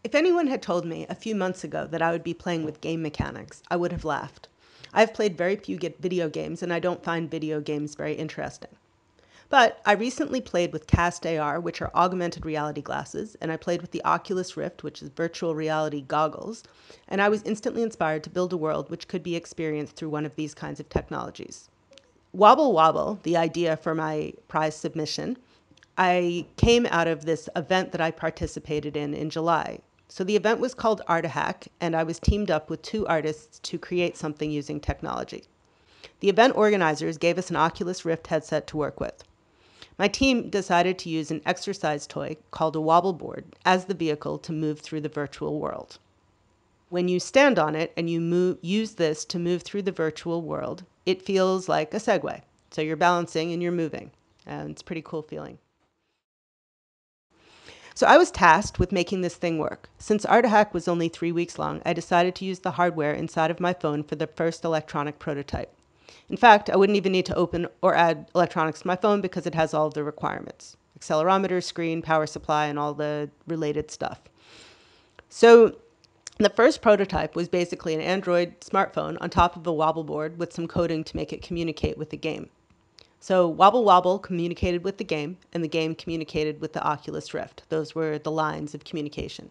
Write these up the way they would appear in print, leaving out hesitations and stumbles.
If anyone had told me a few months ago that I would be playing with game mechanics, I would have laughed. I've played very few video games, and I don't find video games very interesting. But I recently played with Cast AR, which are augmented reality glasses, and I played with the Oculus Rift, which is virtual reality goggles, and I was instantly inspired to build a world which could be experienced through one of these kinds of technologies. Wobble Wobble, the idea for my prize submission, I came out of this event that I participated in July. So the event was called Art a Hack, and I was teamed up with two artists to create something using technology. The event organizers gave us an Oculus Rift headset to work with. My team decided to use an exercise toy called a wobble board as the vehicle to move through the virtual world. When you stand on it and you use this to move through the virtual world, it feels like a Segway. So you're balancing and you're moving, and it's a pretty cool feeling. So I was tasked with making this thing work. Since Art Hack was only 3 weeks long, I decided to use the hardware inside of my phone for the first electronic prototype. In fact, I wouldn't even need to open or add electronics to my phone because it has all of the requirements: accelerometer, screen, power supply, and all the related stuff. So the first prototype was basically an Android smartphone on top of a wobble board with some coding to make it communicate with the game. So Wobble Wobble communicated with the game, and the game communicated with the Oculus Rift. Those were the lines of communication.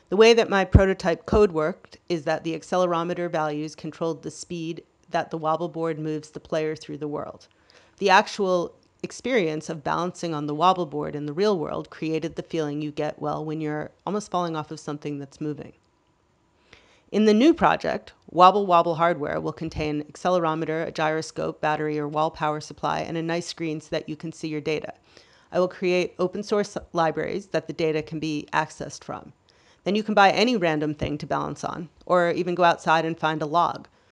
The way that my prototype code worked is that the accelerometer values controlled the speed that the wobble board moves the player through the world. The actual experience of balancing on the wobble board in the real world created the feeling you get, well, when you're almost falling off of something that's moving. In the new project, Wobble Wobble hardware will contain accelerometer, a gyroscope, battery or wall power supply, and a nice screen so that you can see your data. I will create open source libraries that the data can be accessed from. Then you can buy any random thing to balance on, or even go outside and find a log.